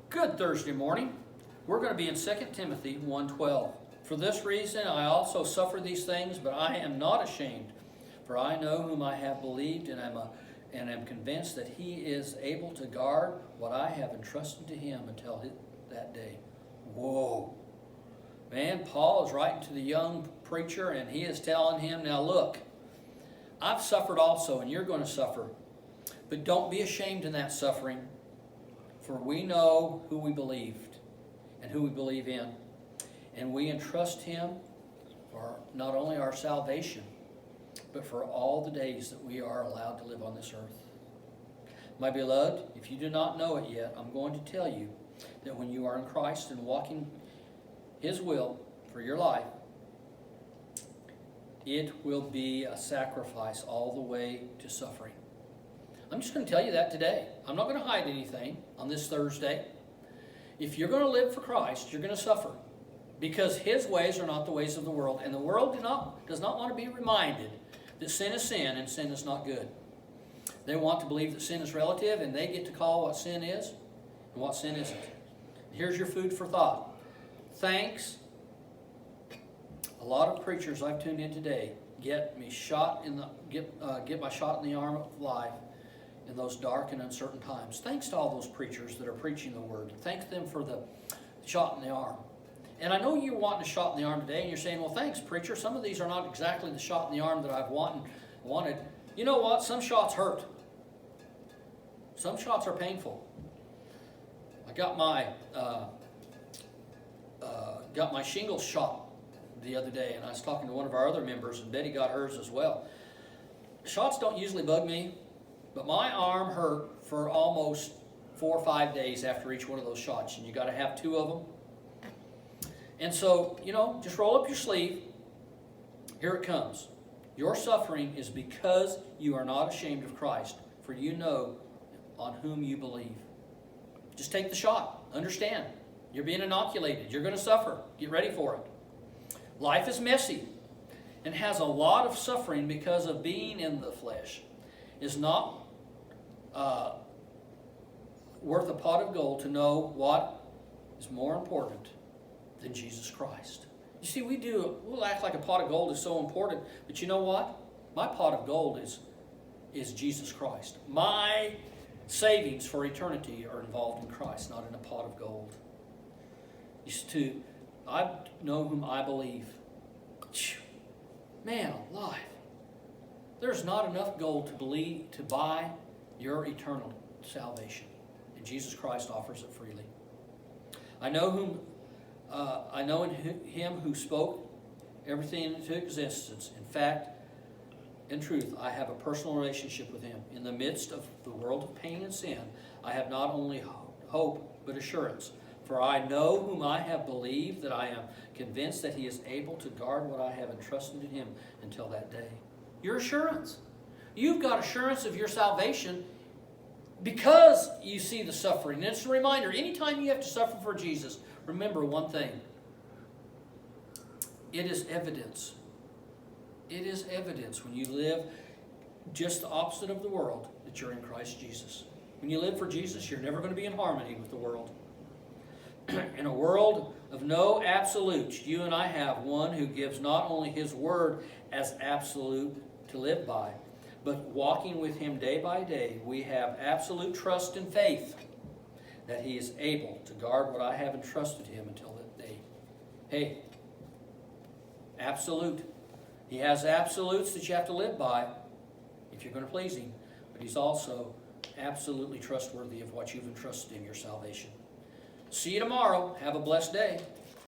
Good Thursday morning. We're going to be in 2 Timothy 1:12. For this reason I also suffer these things, but I am not ashamed. For I know whom I have believed, and am convinced that he is able to guard what I have entrusted to him until that day. Whoa. Man, Paul is writing to the young preacher, and he is telling him, now look, I've suffered also, and you're going to suffer. But don't be ashamed in that suffering, for we know who we believed and who we believe in. And we entrust him for not only our salvation, but for all the days that we are allowed to live on this earth. My beloved, if you do not know it yet, I'm going to tell you that when you are in Christ and walking his will for your life, it will be a sacrifice all the way to suffering. I'm just going to tell you that today. I'm not going to hide anything on this Thursday. If you're going to live for Christ, you're going to suffer, because his ways are not the ways of the world, and the world does not want to be reminded that sin is sin and sin is not good. They want to believe that sin is relative, and they get to call what sin is and what sin isn't. Here's your food for thought. Thanks. A lot of preachers I've tuned in today get my shot in the arm of life in those dark and uncertain times. Thanks to all those preachers that are preaching the word. Thanks them for the shot in the arm. And I know you're wanting a shot in the arm today, and you're saying, well, thanks, preacher. Some of these are not exactly the shot in the arm that I've wanted. You know what? Some shots hurt. Some shots are painful. I got my shingles shot the other day, and I was talking to one of our other members, and Betty got hers as well. Shots don't usually bug me, but my arm hurt for almost 4 or 5 days after each one of those shots, and you got to have 2 of them. And so, just roll up your sleeve. Here it comes. Your suffering is because you are not ashamed of Christ, for you know on whom you believe. Just take the shot. Understand. You're being inoculated. You're going to suffer. Get ready for it. Life is messy and has a lot of suffering because of being in the flesh. Is not worth a pot of gold to know what is more important than Jesus Christ. You see, we'll act like a pot of gold is so important, but you know what? My pot of gold is Jesus Christ. My savings for eternity are involved in Christ, not in a pot of gold. I know whom I believe. Man alive. There's not enough gold to buy your eternal salvation. And Jesus Christ offers it freely. I know in him who spoke everything into existence. In fact, in truth, I have a personal relationship with him. In the midst of the world of pain and sin, I have not only hope, but assurance. For I know whom I have believed, that I am convinced that he is able to guard what I have entrusted to him until that day. Your assurance. You've got assurance of your salvation because you see the suffering. And it's a reminder, anytime you have to suffer for Jesus, remember one thing. It is evidence. It is evidence when you live just the opposite of the world that you're in Christ Jesus. When you live for Jesus, you're never going to be in harmony with the world. In a world of no absolutes, you and I have one who gives not only his word as absolute to live by, but walking with him day by day, we have absolute trust and faith that he is able to guard what I have entrusted to him until that day. Hey, absolute. He has absolutes that you have to live by if you're going to please him, but he's also absolutely trustworthy of what you've entrusted in your salvation. See you tomorrow. Have a blessed day.